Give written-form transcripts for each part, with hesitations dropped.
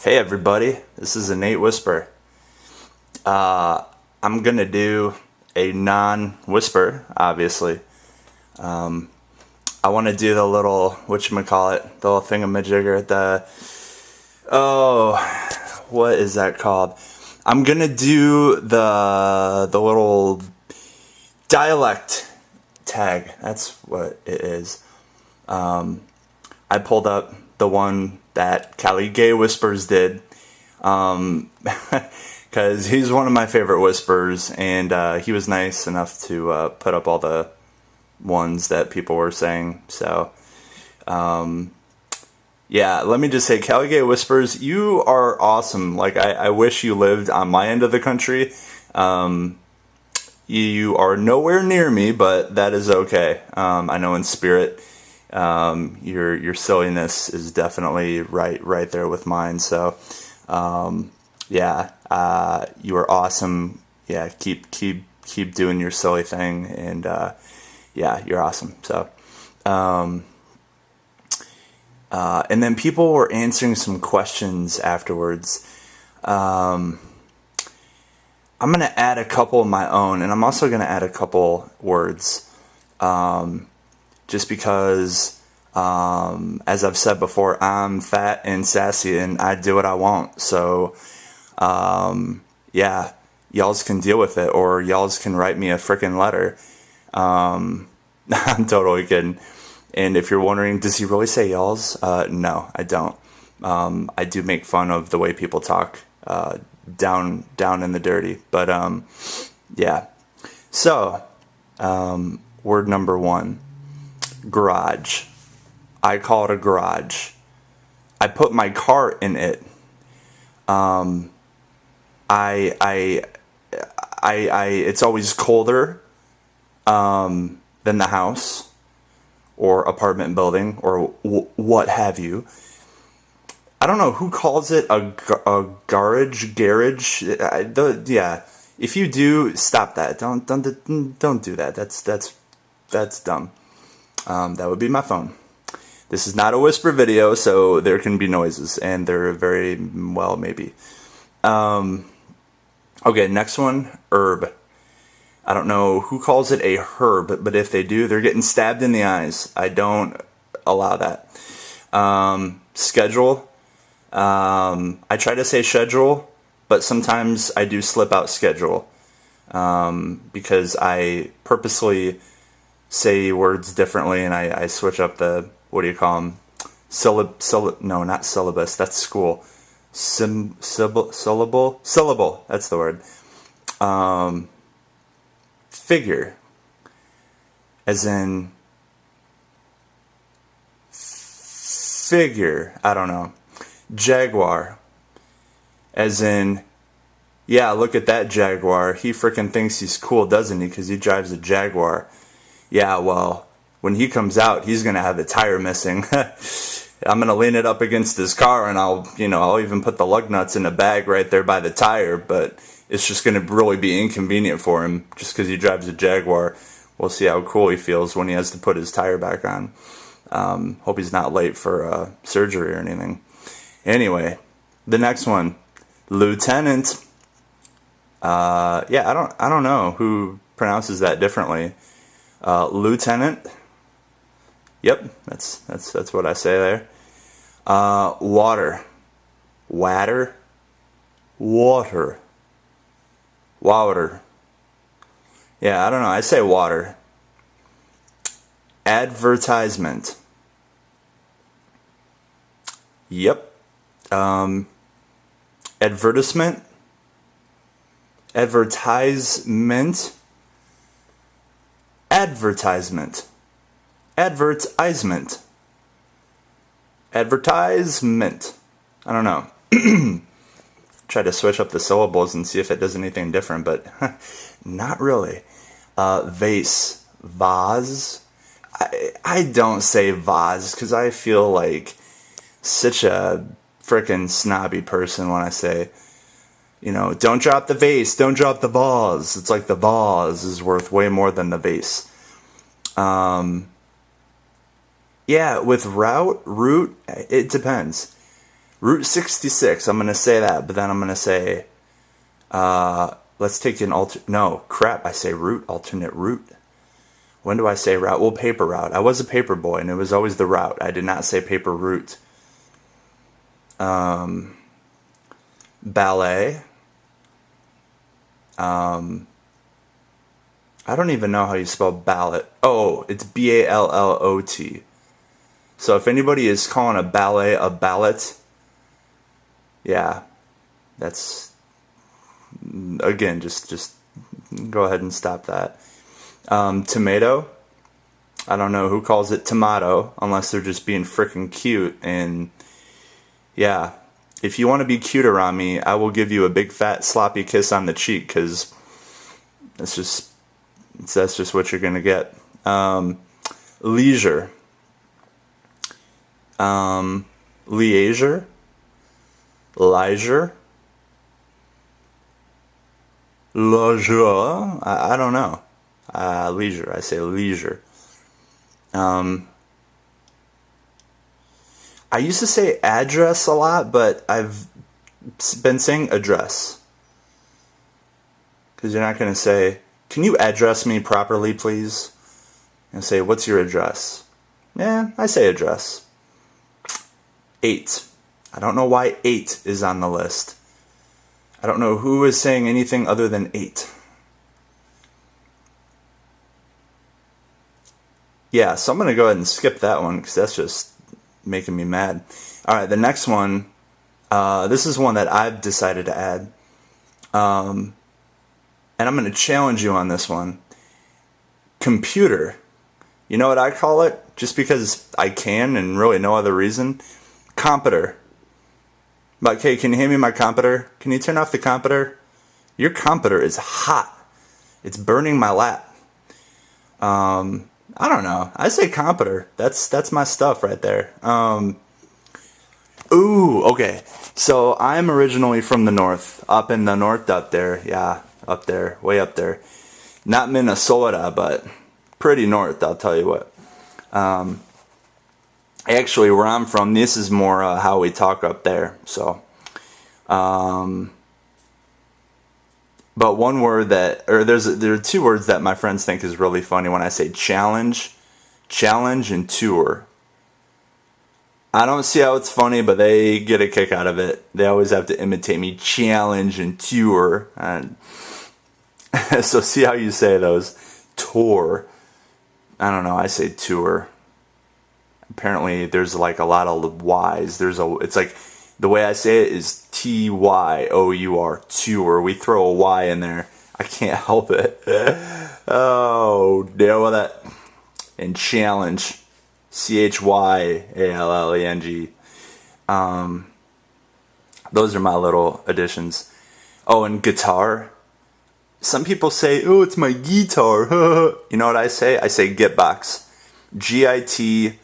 Hey everybody, this is a Nate Whisper. I'm gonna do a non-whisper, obviously. I want to do the little, whatchamacallit, the little thingamajigger, what is that called? I'm gonna do the little dialect tag. That's what it is. I pulled up the one that Cali Gay Whispers did, because he's one of my favorite whispers, and he was nice enough to put up all the ones that people were saying. So, yeah, let me just say, Cali Gay Whispers, you are awesome. Like, I wish you lived on my end of the country. You are nowhere near me, but that is okay. I know in spirit, your silliness is definitely right there with mine. So, yeah, you are awesome. Yeah, keep doing your silly thing, and yeah, you're awesome. So, and then people were answering some questions afterwards. I'm gonna add a couple of my own, and I'm also gonna add a couple words. Just because, as I've said before, I'm fat and sassy and I do what I want. So, yeah, y'alls can deal with it, or y'alls can write me a frickin' letter. I'm totally kidding. And if you're wondering, does he really say y'alls? No, I don't. I do make fun of the way people talk, down in the dirty. But, yeah. So, word number one. Garage. I call it a garage. I put my car in it. It's always colder than the house or apartment building or what have you. I don't know who calls it a garage. Yeah. If you do, stop that. Don't do that. That's dumb. That would be my phone. This is not a whisper video, so there can be noises, and they're very well maybe. Okay, next one, herb. I don't know who calls it a herb, but if they do, they're getting stabbed in the eyes. I don't allow that. Schedule. I try to say schedule, but sometimes I do slip out schedule, because I purposely say words differently, and I switch up the, what do you call them? No, not syllabus. That's school. Syllable. That's the word. Figure, as in figure. I don't know. Jaguar, as in, yeah, look at that Jaguar. He frickin' thinks he's cool, doesn't he? Because he drives a Jaguar. Yeah, well, when he comes out, he's going to have the tire missing. I'm going to lean it up against his car, and I'll even put the lug nuts in a bag right there by the tire, but it's just going to really be inconvenient for him just because he drives a Jaguar. We'll see how cool he feels when he has to put his tire back on. Hope he's not late for surgery or anything. Anyway, the next one, lieutenant. Yeah, I don't know who pronounces that differently. Lieutenant. Yep, that's what I say there. Water. Water. Water. Water. Yeah, I don't know. I say water. Advertisement. Yep. Advertisement. Advertisement. Advertisement. Advertisement. Advertisement. I don't know. Try to switch up the syllables and see if it does anything different, but not really. Vase. Vase. I don't say vase because I feel like such a frickin' snobby person when I say, don't drop the vase, don't drop the vase. It's like the vase is worth way more than the vase. Yeah, with route, it depends. Route 66. I'm going to say that, but then I'm going to say, let's take an no, crap, I say route, alternate route. When do I say route? Well, paper route. I was a paper boy, and it was always the route. I did not say paper route. Ballet. I don't even know how you spell ballot. Oh, it's B-A-L-L-O-T. So if anybody is calling a ballet a ballot, yeah, that's, again, just go ahead and stop that. Tomato. I don't know who calls it tomato, unless they're just being freaking cute. And yeah, if you want to be cute around me, I will give you a big fat sloppy kiss on the cheek, because that's just what you're gonna get. Leisure. Leisure. Leisure. Leisure. I don't know. Leisure. I say leisure. I used to say address a lot, but I've been saying address. Because you're not going to say, can you address me properly, please? And say, what's your address? Yeah, I say address. 8. I don't know why 8 is on the list. I don't know who is saying anything other than 8. Yeah, so I'm going to go ahead and skip that one, because that's just making me mad. Alright, the next one, this is one that I've decided to add. And I'm going to challenge you on this one. Computer. You know what I call it? Just because I can and really no other reason. Computer. But, okay, can you hand me my computer? Can you turn off the computer? Your computer is hot. It's burning my lap. I don't know. I say computer. That's my stuff right there. Ooh, okay. So I'm originally from the north. Up in the north up there. Yeah, up there. Way up there. Not Minnesota, but pretty north, I'll tell you what. Actually, where I'm from, this is more how we talk up there. So, but one word that, or there are two words that my friends think is really funny when I say challenge and tour. I don't see how it's funny, but they get a kick out of it. They always have to imitate me, challenge and tour. And so see how you say those. Tour. I don't know, I say tour. Apparently there's like a lot of Y's. It's like, the way I say it is T-Y-O-U-R, tour. We throw a Y in there. I can't help it. Oh, deal with it. And challenge. C-H-Y-A-L-L-E-N-G. Those are my little additions. Oh, and guitar. Some people say, oh, it's my guitar. You know what I say? I say gitbox. G-I-T-box.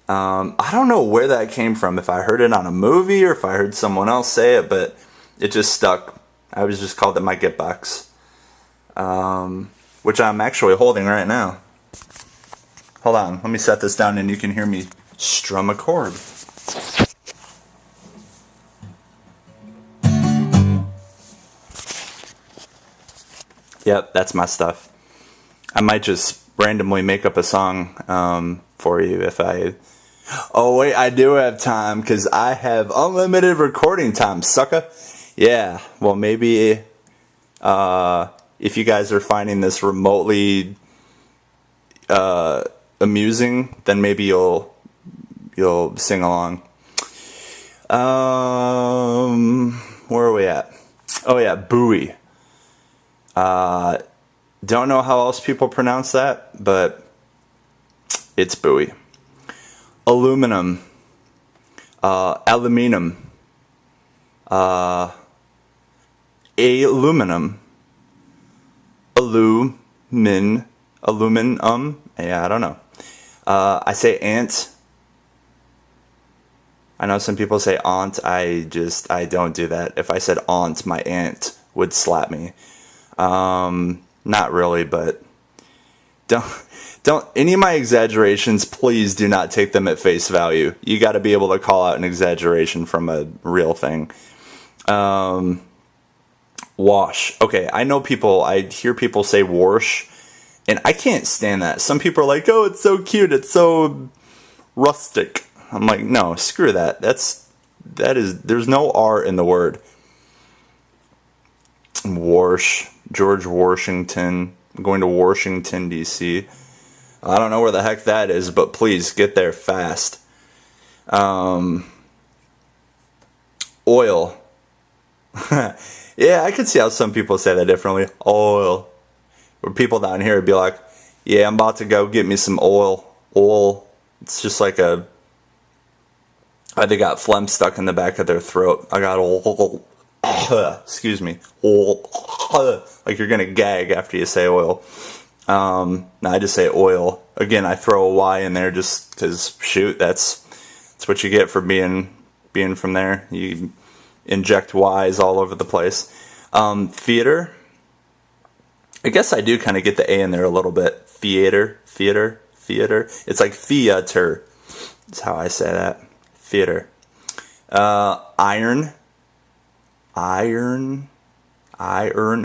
I don't know where that came from, if I heard it on a movie or if I heard someone else say it, but it just stuck. I was just called it my gitbox. Which I'm actually holding right now. Hold on, let me set this down and you can hear me strum a chord. Yep, that's my stuff. I might just randomly make up a song for you if I... Oh wait, I do have time, because I have unlimited recording time, sucker. Yeah, well maybe if you guys are finding this remotely amusing, then maybe you'll sing along. Where are we at? Oh yeah, buoy. Don't know how else people pronounce that, but it's buoy. Aluminum. Aluminum. Aluminum. Aluminum. Yeah, I don't know. I say ant. I know some people say aunt. I don't do that. If I said aunt, my aunt would slap me. Not really, but Don't any of my exaggerations, please do not take them at face value. You got to be able to call out an exaggeration from a real thing. Wash. Okay, I hear people say wash, and I can't stand that. Some people are like, oh, it's so cute, it's so rustic. I'm like, no, screw that. There's no R in the word. Wash. George Washington. I'm going to Washington, D.C. I don't know where the heck that is, but please get there fast. Oil. Yeah, I could see how some people say that differently. Oil. Or people down here would be like, yeah, I'm about to go get me some oil. Oil. It's just like they got phlegm stuck in the back of their throat. I got oil. Excuse me. Oil. Like you're going to gag after you say oil. No, I just say oil. Again, I throw a Y in there just because, shoot, that's what you get for being from there. You inject Y's all over the place. Theater. I guess I do kind of get the A in there a little bit. Theater. It's like theater. That's how I say that. Theater. Iron.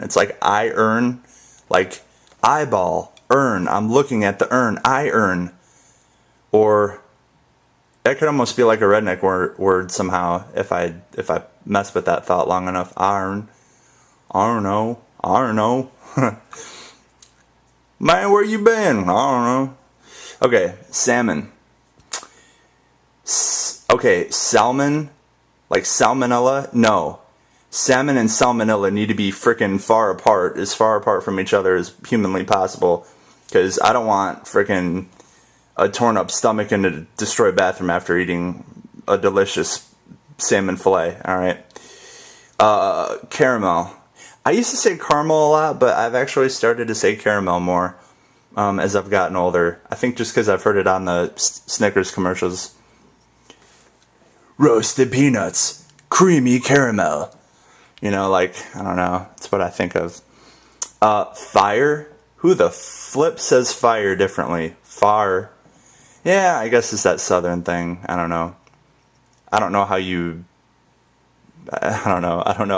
It's like iron. Like eyeball. Earn. I'm looking at the urn. Iron. Or that could almost be like a redneck word somehow if I mess with that thought long enough. Iron. I don't know. Man, where you been? I don't know. Okay, salmon. Okay, salmon, like salmonella? No. Salmon and salmonella need to be freaking far apart, as far apart from each other as humanly possible. Because I don't want freaking a torn up stomach and a destroyed bathroom after eating a delicious salmon fillet. Alright. Caramel. I used to say caramel a lot, but I've actually started to say caramel more as I've gotten older. I think just because I've heard it on the Snickers commercials. Roasted peanuts, creamy caramel. You know, like, I don't know. That's what I think of. Fire? Who the flip says fire differently? Far. Yeah, I guess it's that southern thing. I don't know. I don't know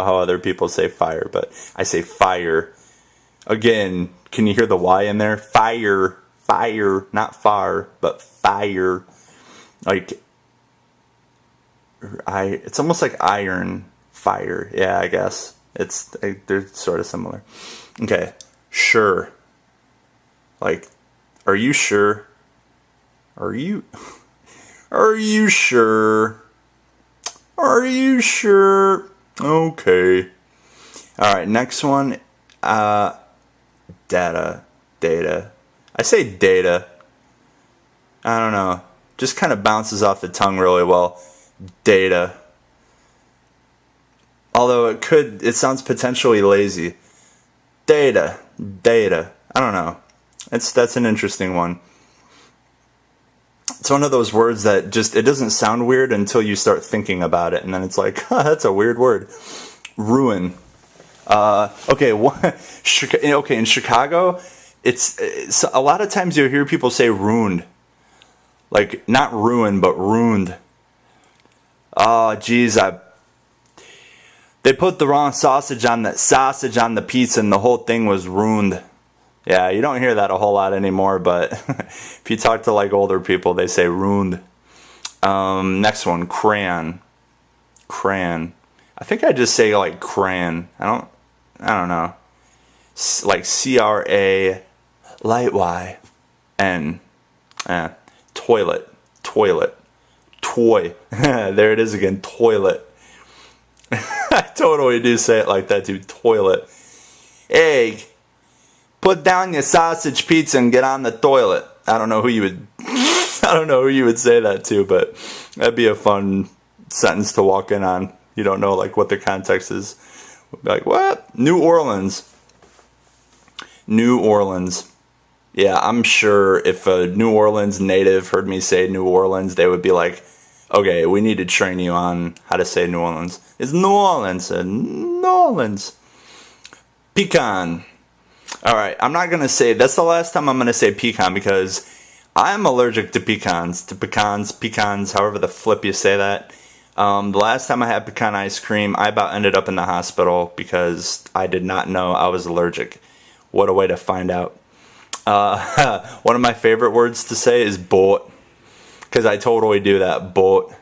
how other people say fire, but I say fire. Again, can you hear the Y in there? Fire, not far, but fire. Like, it's almost like iron, fire. Yeah, I guess they're sort of similar. Okay, sure. Like, are you sure? Are you sure? Are you sure? Okay. Alright, next one. Data. I say data. I don't know. Just kind of bounces off the tongue really well. Data. Although it sounds potentially lazy. Data. I don't know. That's an interesting one. It's one of those words that it doesn't sound weird until you start thinking about it, and then it's like, that's a weird word. Ruin. Okay, in Chicago, it's a lot of times you'll hear people say ruined. Like, not ruined, but ruined. Oh, geez, they put the wrong sausage on the pizza, and the whole thing was ruined. Yeah, you don't hear that a whole lot anymore, but if you talk to like older people, they say ruined. Next one, crayon. I think I just say like crayon. I don't know. Like C-R-A, light Y-N. Toilet. Toy. There it is again, toilet. I totally do say it like that too, toilet. Egg. Put down your sausage pizza and get on the toilet. I don't know who you would say that to, but that'd be a fun sentence to walk in on. You don't know like what the context is. Like, what? New Orleans. Yeah, I'm sure if a New Orleans native heard me say New Orleans, they would be like, okay, we need to train you on how to say New Orleans. It's New Orleans. New Orleans. Pecan. All right, I'm not going to say, that's the last time I'm going to say pecan because I'm allergic to pecans, however the flip you say that. The last time I had pecan ice cream, I about ended up in the hospital because I did not know I was allergic. What a way to find out. One of my favorite words to say is boat, because I totally do that, boat.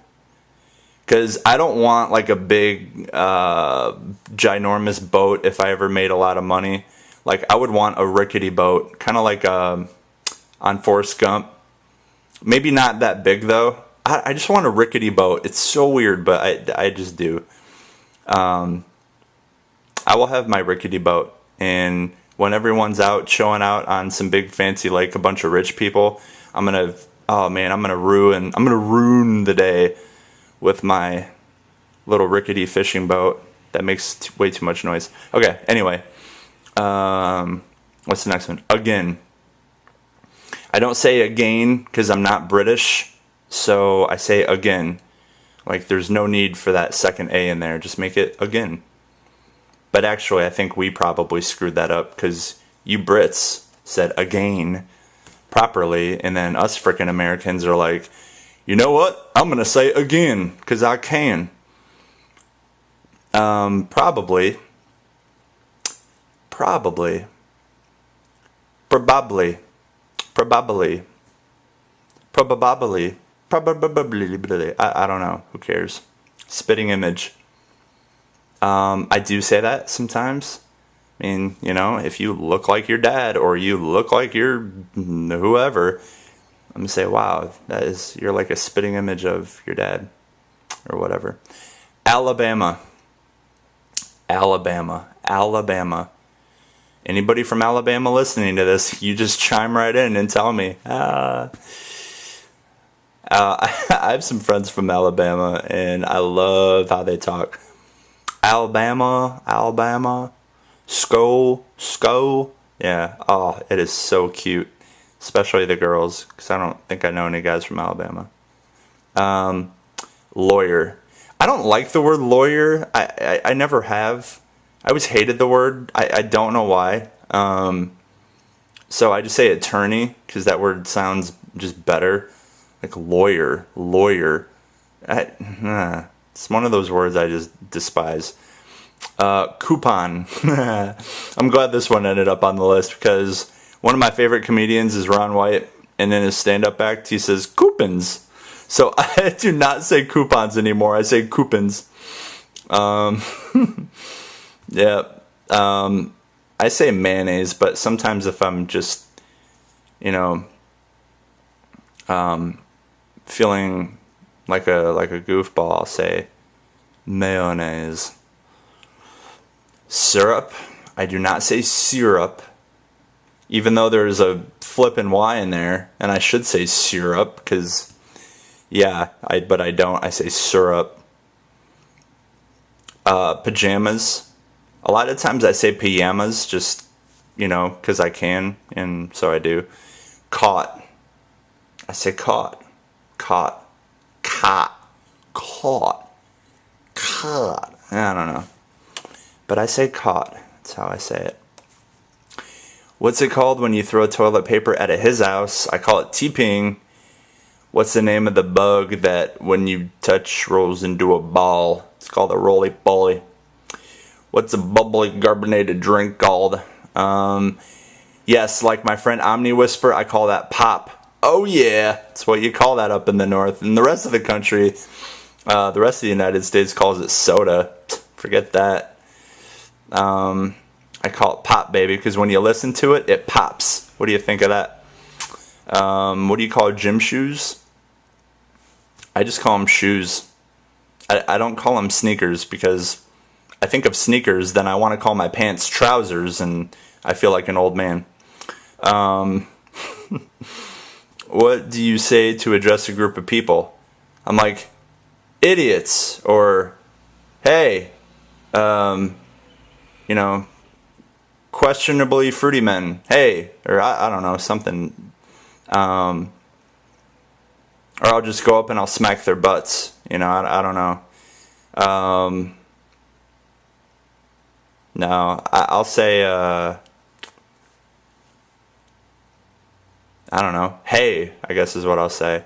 Because I don't want like a big, ginormous boat if I ever made a lot of money. Like, I would want a rickety boat, kind of like on Forrest Gump. Maybe not that big, though. I just want a rickety boat. It's so weird, but I just do. I will have my rickety boat, and when everyone's out chilling out on some big fancy lake, a bunch of rich people, I'm gonna ruin the day with my little rickety fishing boat that makes way too much noise. Okay, anyway. What's the next one? Again. I don't say again because I'm not British, so I say again. Like, there's no need for that second A in there. Just make it again. But actually, I think we probably screwed that up because you Brits said again properly, and then us frickin' Americans are like, you know what? I'm going to say again because I can. Probably. I don't know. Who cares? Spitting image. I do say that sometimes. I mean, you know, if you look like your dad or you look like your whoever, I'm gonna say, wow, you're like a spitting image of your dad or whatever. Alabama. Anybody from Alabama listening to this, you just chime right in and tell me. I have some friends from Alabama, and I love how they talk. Alabama, Sko. Yeah, oh, it is so cute. Especially the girls, because I don't think I know any guys from Alabama. Lawyer. I don't like the word lawyer. I never have. I always hated the word. I don't know why. So I just say attorney because that word sounds just better. Like lawyer. It's one of those words I just despise. Coupon. I'm glad this one ended up on the list because one of my favorite comedians is Ron White, and in his stand-up act he says coupons. So I do not say coupons anymore. I say coupons. Yeah. I say mayonnaise, but sometimes if I'm just, you know, feeling like a goofball, I'll say mayonnaise. Syrup. I do not say syrup, even though there's a flippin' Y in there, and I should say syrup, because, yeah, but I don't. I say syrup. Pajamas. A lot of times I say pajamas, just, you know, because I can, and so I do. Caught. I say caught. I don't know. But I say caught. That's how I say it. What's it called when you throw toilet paper at his house? I call it TPing. What's the name of the bug that when you touch rolls into a ball? It's called a roly-poly. What's a bubbly carbonated drink called? Yes, like my friend Omni Whisper, I call that pop. Oh yeah, that's what you call that up in the north. And the rest of the country, the rest of the United States calls it soda. Forget that. I call it pop, baby, because when you listen to it, it pops. What do you think of that? What do you call gym shoes? I just call them shoes. I don't call them sneakers because I think of sneakers, then I want to call my pants trousers, and I feel like an old man. What do you say to address a group of people? I'm like, idiots, or hey, you know, questionably fruity men, hey, or I don't know, something. Or I'll just go up and I'll smack their butts, you know, I don't know. No, I'll say, I don't know. Hey, I guess is what I'll say.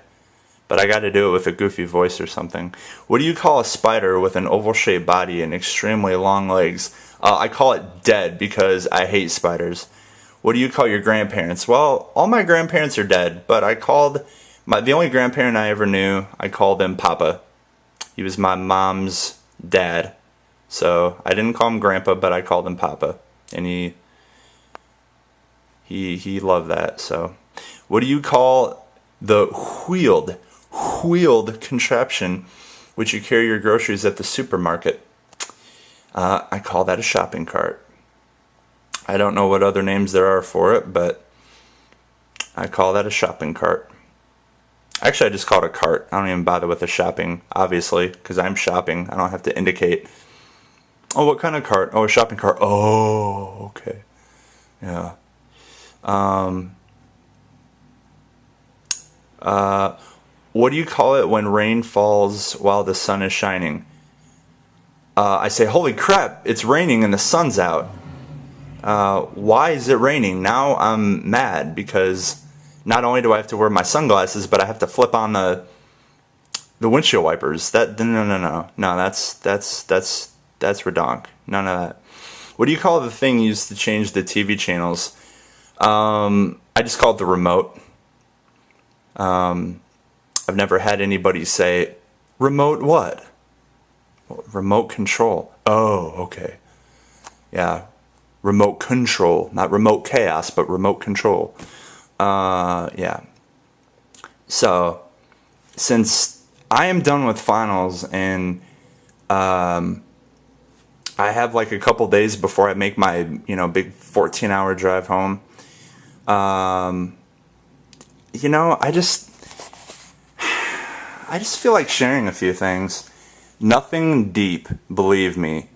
But I got to do it with a goofy voice or something. What do you call a spider with an oval-shaped body and extremely long legs? I call it dead because I hate spiders. What do you call your grandparents? Well, all my grandparents are dead, but I called the only grandparent I ever knew, I called him Papa. He was my mom's dad. So I didn't call him Grandpa, but I called him Papa. And he loved that. So what do you call the wheeled contraption which you carry your groceries at the supermarket? I call that a shopping cart. I don't know what other names there are for it, but I call that a shopping cart. Actually, I just call it a cart. I don't even bother with the shopping, obviously, because I'm shopping. I don't have to indicate, oh, what kind of cart? Oh, a shopping cart. Oh, okay. Yeah. What do you call it when rain falls while the sun is shining? I say, holy crap, it's raining and the sun's out. Why is it raining? Now I'm mad because not only do I have to wear my sunglasses, but I have to flip on the windshield wipers. No, that's redonk. None of that. What do you call the thing used to change the TV channels? I just call it the remote. I've never had anybody say, remote what? Well, remote control. Oh, okay. Yeah. Remote control. Not remote chaos, but remote control. Yeah. So, since I am done with finals and I have like a couple days before I make my, big 14-hour drive home, I just feel like sharing a few things. Nothing deep, believe me.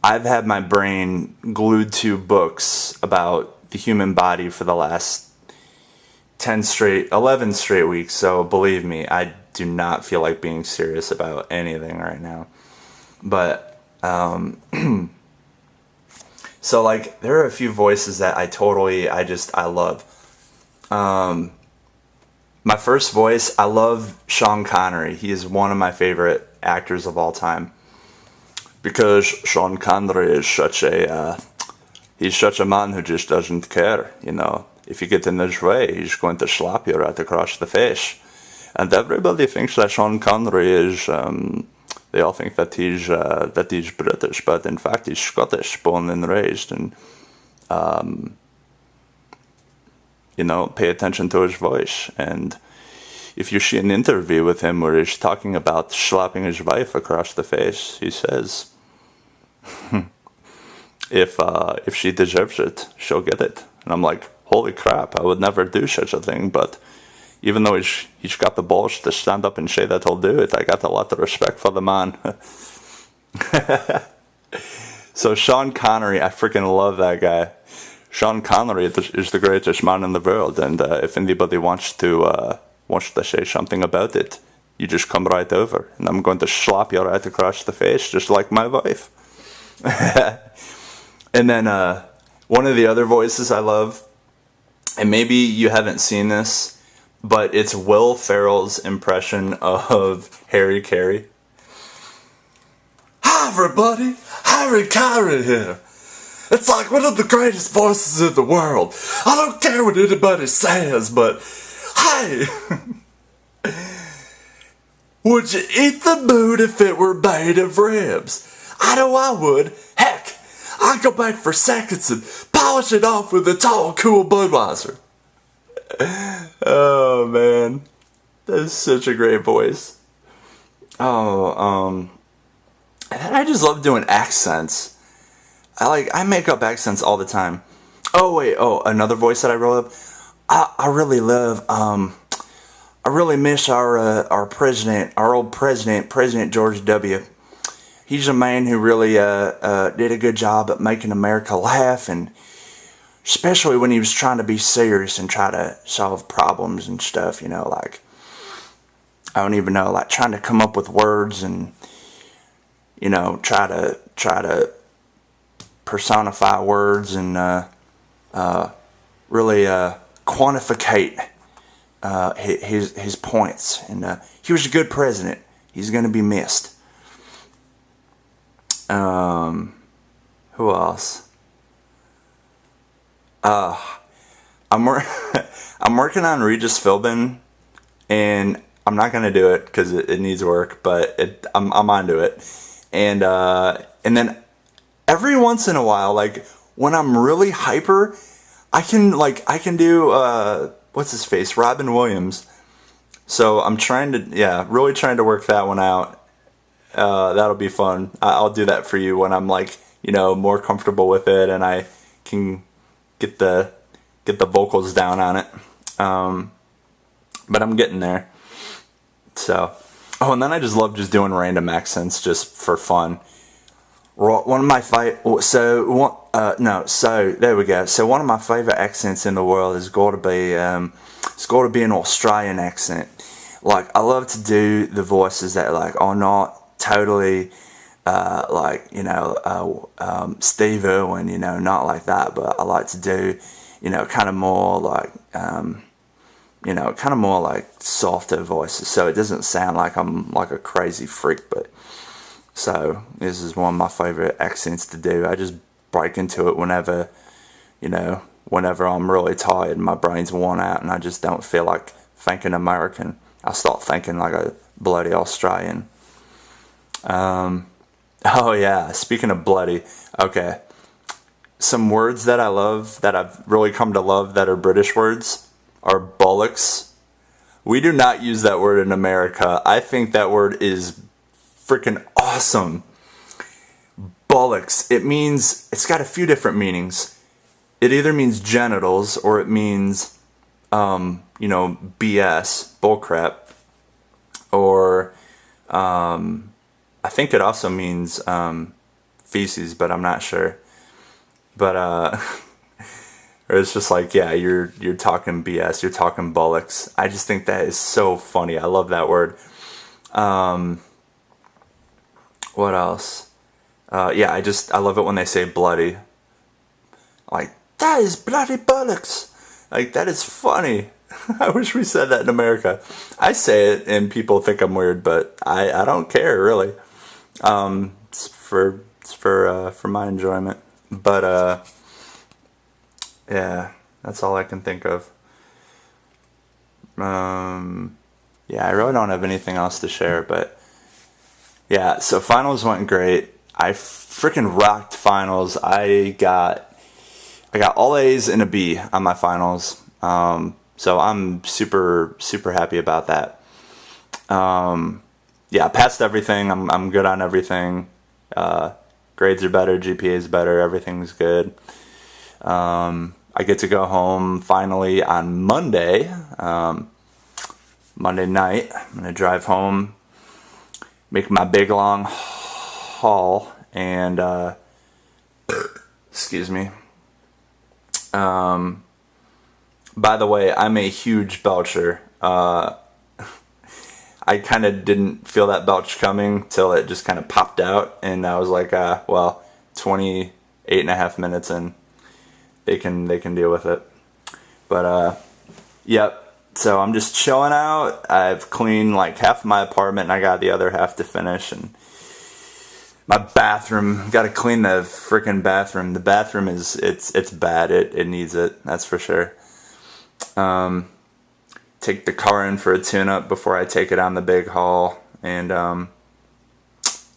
I've had my brain glued to books about the human body for the last 11 straight weeks, so believe me, I do not feel like being serious about anything right now. But, so like, there are a few voices that I love. My first voice, I love Sean Connery. He is one of my favorite actors of all time. Because Sean Connery is he's such a man who just doesn't care, If you get in his way, he's going to slap you right across the face. And everybody thinks that Sean Connery is, they all think that he's British, but in fact he's Scottish, born and raised. And, pay attention to his voice. And if you see an interview with him where he's talking about slapping his wife across the face, he says, if she deserves it, she'll get it. And I'm like, holy crap, I would never do such a thing. But even though he's got the balls to stand up and say that he'll do it, I got a lot of respect for the man. So Sean Connery, I freaking love that guy. Sean Connery is the greatest man in the world, and if anybody wants to say something about it, you just come right over, and I'm going to slap you right across the face, just like my wife. And then one of the other voices I love, and maybe you haven't seen this, but it's Will Ferrell's impression of Harry Carey. Hi everybody, Harry Carey here. It's like one of the greatest voices in the world. I don't care what anybody says, but hey, would you eat the moon if it were made of ribs? I know I would. Heck, I'd go back for seconds and polish it off with a tall, cool Budweiser. Oh man, that's such a great voice. I just love doing accents. I make up accents all the time. Another voice that I wrote up. I really love, I really miss our president, our old president, President George W. He's a man who really did a good job at making America laugh, and especially when he was trying to be serious and try to solve problems and stuff, I don't even know, trying to come up with words and, try to personify words and really quantificate his points. And he was a good president. He's going to be missed. Who else? I'm working on Regis Philbin, and I'm not gonna do it because it needs work, but I'm onto it. And then every once in a while, like when I'm really hyper, I can do what's his face, Robin Williams. So I'm really trying to work that one out. That'll be fun. I'll do that for you when I'm like, more comfortable with it and I can get the vocals down on it. But I'm getting there. So, and then I just love just doing random accents just for fun. One of my there we go. So one of my favorite accents in the world has got to be an Australian accent. Like, I love to do the voices that are not totally Steve Irwin, not like that, but I like to do kind of more like softer voices, so it doesn't sound like I'm like a crazy freak. But so this is one of my favorite accents to do. I just break into it whenever I'm really tired and my brain's worn out and I just don't feel like thinking American. I start thinking like a bloody Australian. Oh yeah, speaking of bloody, okay. Some words that I love, that I've really come to love, that are British words, are bollocks. We do not use that word in America. I think that word is freaking awesome. Bollocks. It's got a few different meanings. It either means genitals or it means, BS, bullcrap, or, I think it also means feces, but I'm not sure. But or it's just like, yeah, you're talking BS, you're talking bollocks. I just think that is so funny. I love that word. What else? Yeah, I love it when they say bloody. Like, that is bloody bollocks. Like, that is funny. I wish we said that in America. I say it and people think I'm weird, but I don't care really. It's for my enjoyment. But yeah, that's all I can think of. Yeah, I really don't have anything else to share, but yeah, so finals went great. I freaking rocked finals. I got all A's and a B on my finals. So I'm super, super happy about that. Yeah, I passed everything. I'm good on everything. Grades are better, GPA is better, everything's good. I get to go home finally on Monday. Monday night, I'm going to drive home, make my big long haul, and excuse me. By the way, I'm a huge belcher. I kind of didn't feel that belch coming till it just kind of popped out, and I was like, 28 and a half minutes in, they can deal with it. But yep. So I'm just chilling out. I've cleaned like half of my apartment and I got the other half to finish. And my bathroom, got to clean the freaking bathroom. The bathroom it's bad. It needs it, that's for sure. Take the car in for a tune-up before I take it on the big haul. And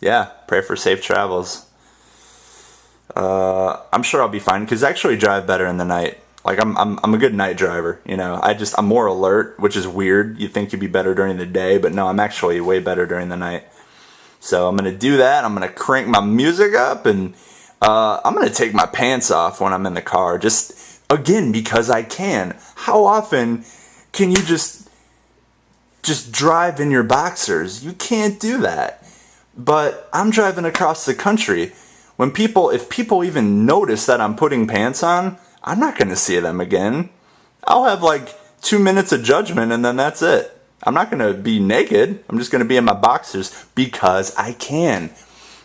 yeah, pray for safe travels. I'm sure I'll be fine because I actually drive better in the night. Like I'm a good night driver, I'm more alert, which is weird. You'd think you'd be better during the day, but no, I'm actually way better during the night. So I'm gonna do that. I'm gonna crank my music up, and I'm gonna take my pants off when I'm in the car. Just again because I can. How often can you just drive in your boxers? You can't do that. But I'm driving across the country. If people even notice that I'm putting pants on, I'm not going to see them again. I'll have like 2 minutes of judgment and then that's it. I'm not going to be naked. I'm just going to be in my boxers because I can.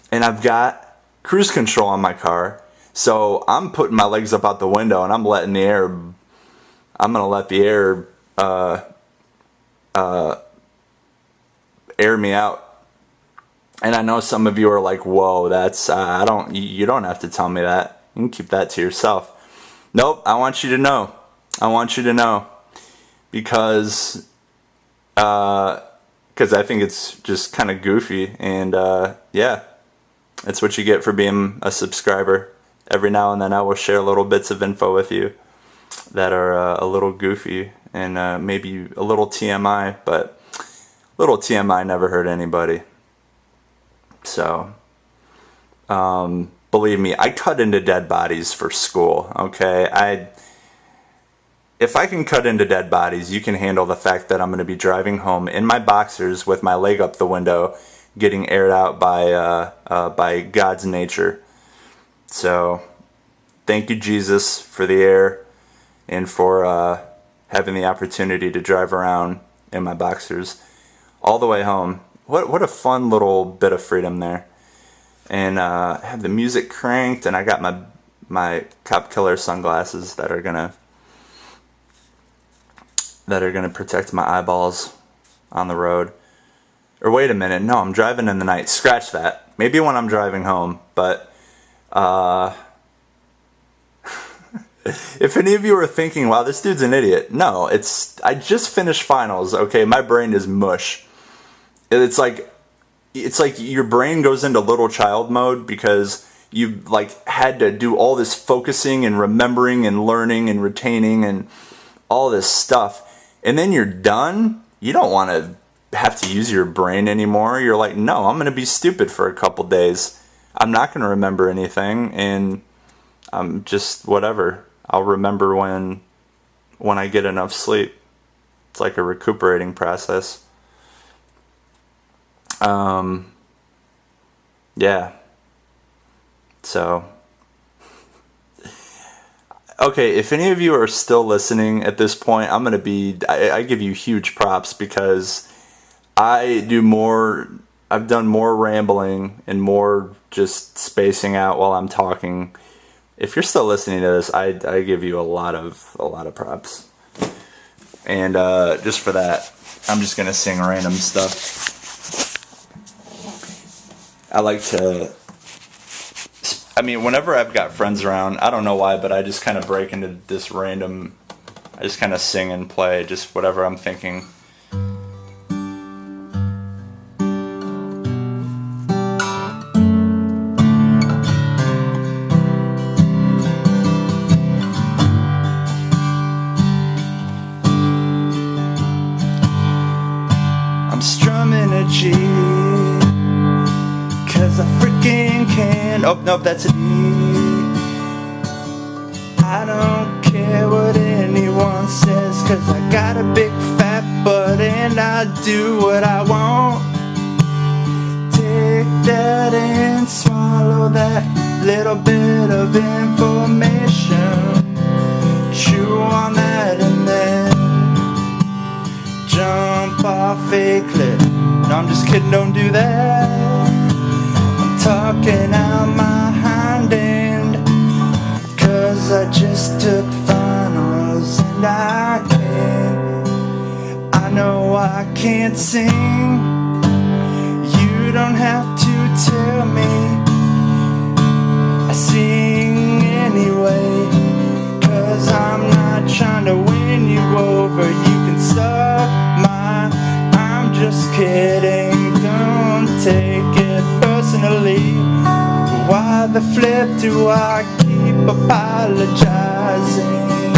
And I've got cruise control on my car. So I'm putting my legs up out the window and I'm letting the air, I'm gonna let the air air me out. And I know some of you are like, whoa, that's you don't have to tell me that. You can keep that to yourself. Nope, I want you to know. I want you to know. Because I think it's just kind of goofy. And yeah, that's what you get for being a subscriber. Every now and then I will share little bits of info with you that are a little goofy and maybe a little TMI, but little TMI never hurt anybody. So, believe me, I cut into dead bodies for school, okay? If I can cut into dead bodies, you can handle the fact that I'm going to be driving home in my boxers with my leg up the window, getting aired out by God's nature. So, thank you, Jesus, for the air and for having the opportunity to drive around in my boxers all the way home. What a fun little bit of freedom there. And have the music cranked, and I got my cop killer sunglasses that are gonna protect my eyeballs on the road. Or wait a minute, no, I'm driving in the night. Scratch that. Maybe when I'm driving home, but if any of you are thinking, wow, this dude's an idiot. No, I just finished finals, okay? My brain is mush. It's like your brain goes into little child mode because you've like had to do all this focusing and remembering and learning and retaining and all this stuff. And then you're done. You don't want to have to use your brain anymore. You're like, no, I'm going to be stupid for a couple days. I'm not going to remember anything, and I'm just whatever. I'll remember when I get enough sleep. It's like a recuperating process. Yeah. So, okay, if any of you are still listening at this point, I give you huge props because I've done more rambling and more just spacing out while I'm talking. If you're still listening to this, I give you a lot of props. And just for that, I'm just gonna sing random stuff. Whenever I've got friends around, I don't know why, but I just kind of break into this random, I just kind of sing and play, just whatever I'm thinking. I'm strumming a G, 'cause I freaking can. Oh, no, that's a D. I don't care what anyone says, 'cause I got a big fat butt and I do what I want. Take that and swallow that little bit of information. Chew on that and then jump off a cliff. No, I'm just kidding, don't do that. Talking out my hind end, 'cause I just took finals and I know I can't sing. You don't have to tell me. I sing anyway, 'cause I'm not trying to win you over. You can suck I'm just kidding, don't take it personally. Why the flip do I keep apologizing?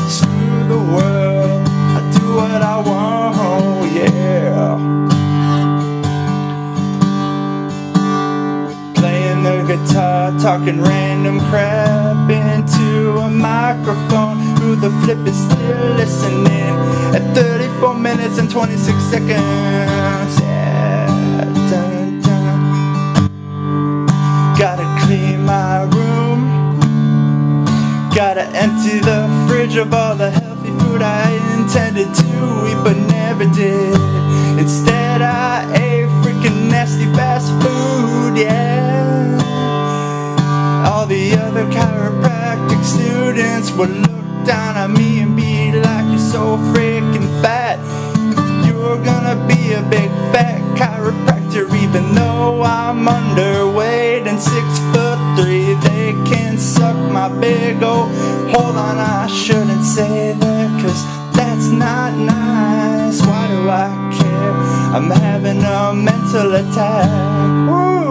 Screw the world, I do what I want, yeah. Playing the guitar, talking random crap into a microphone. Who the flip is still listening at 34 minutes and 26 seconds, yeah. Dun, dun. Gotta clean my room, gotta empty the fridge of all the healthy food I intended to eat but never did. Instead I ate freaking nasty fast food, yeah. All the other chiropractic students would look down on me and be so freaking fat. You're gonna be a big fat chiropractor. Even though I'm underweight and 6'3", they can suck my big old. Hold on, I shouldn't say that, 'cause that's not nice. Why do I care? I'm having a mental attack. Woo!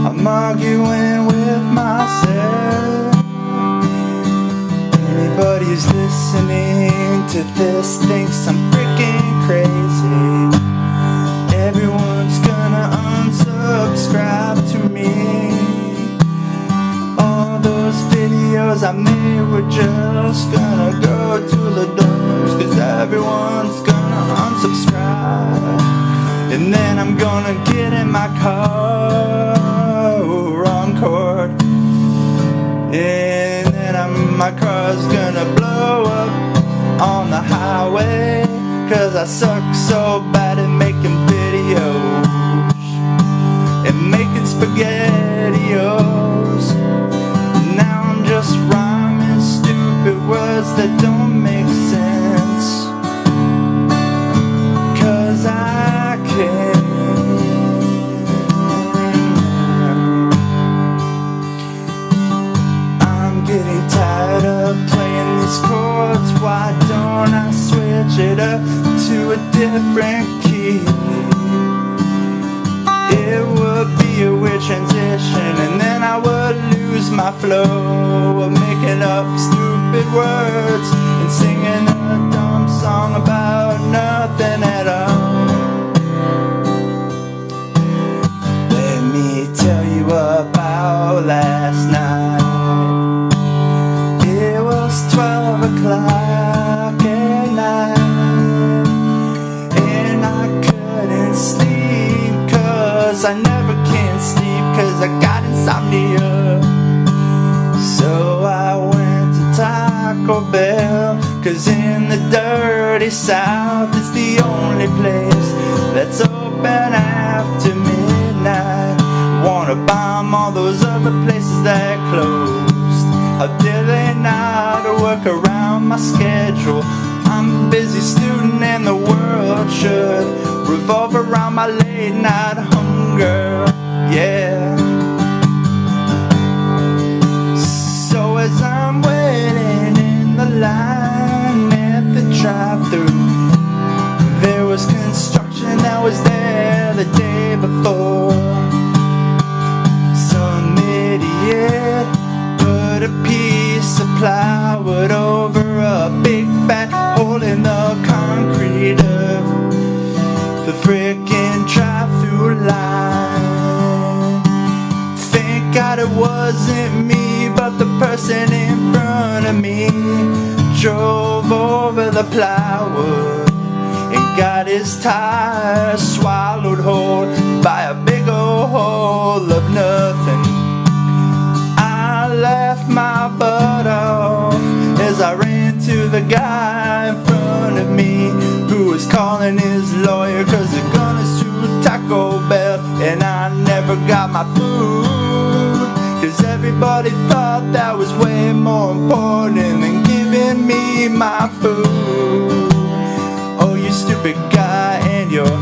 I'm arguing with myself. Anybody who's listening to this thinks I'm freaking crazy. Everyone's gonna unsubscribe to me. All those videos I made were just gonna go to the dumps, 'cause everyone's gonna unsubscribe. And then I'm gonna get in my car, wrong chord. And then my car's gonna blow up on the highway, 'cause I suck so bad at making videos and making spaghettios. Now I'm just rhyming stupid words that don't make sense, 'cause I can't. I'm getting tired of playing these chords. Why don't I switch it up to a different key? It would be a weird transition, and then I would lose my flow of making up stupid words and singing a dumb song about nothing at all. Let me tell you about last night. It was 12 o'clock at night, and I couldn't sleep, 'cause I never can sleep, 'cause I got insomnia. So I went to Taco Bell, 'cause in the dirty South it's the only place that's open after midnight. Wanna bomb all those other places that closed. How dare they not work around my schedule? I'm a busy student and the world should revolve around my late night hunger. Yeah. So as I'm waiting in the line at the drive-thru, there was construction that was there the day before. Some idiot put a piece of plywood over a big fat hole in the concrete of the frickin' drive-thru line. Thank God it wasn't me, but the person in front of me drove over the plywood and got his tires swallowed whole by a big old hole of nothing. I laughed my butt off as I ran to the guy in front of me, who was calling his lawyer 'cause they're gonna sue Taco Bell. And I never got my food, 'cause everybody thought that was way more important than giving me my food. Oh, you stupid guy, and you're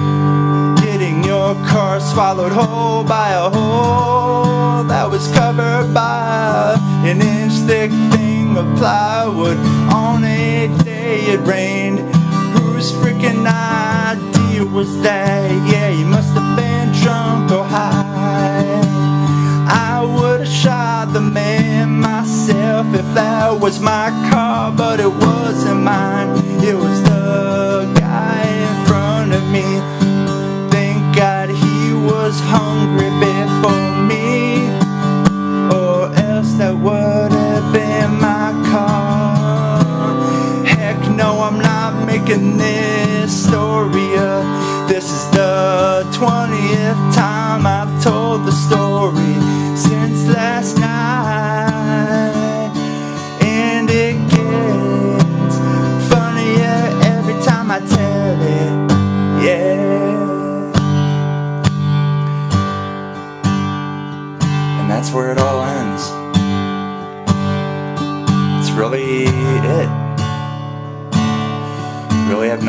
getting your car swallowed whole by a hole that was covered by an inch thick thing of plywood. On a day it rained. Whose freaking idea was that? Yeah, you must have been drunk or high. I would've shot the man myself if that was my car, but it wasn't mine. It was the guy in front of me. Thank God he was hungry before me, or else that would have been my car. Heck no, I'm not making this story up. This is the 20th time I've told the story since last night, and it gets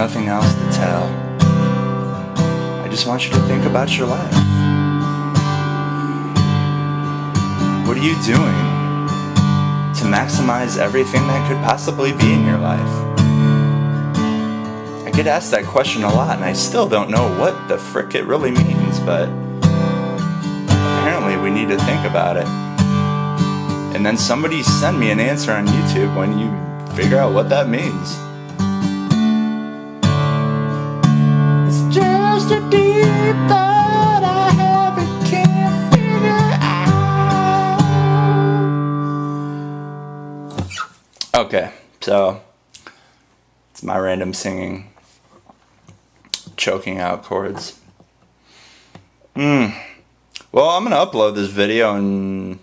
nothing else to tell. I just want you to think about your life. What are you doing to maximize everything that could possibly be in your life? I get asked that question a lot, and I still don't know what the frick it really means, but apparently we need to think about it. And then somebody send me an answer on YouTube when you figure out what that means. It's just a deep thought I have and can't figure out. Okay, so it's my random singing, choking out chords. Well, I'm gonna upload this video and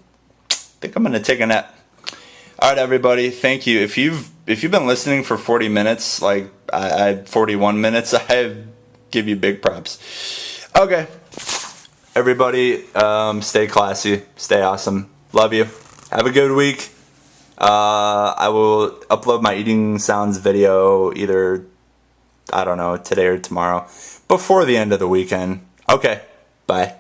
I think I'm gonna take a nap. All right, everybody, thank you. If you've been listening for 40 minutes, like I 41 minutes, I give you big props. Okay, everybody, stay classy, stay awesome. Love you. Have a good week. I will upload my eating sounds video either, I don't know, today or tomorrow, before the end of the weekend. Okay, bye.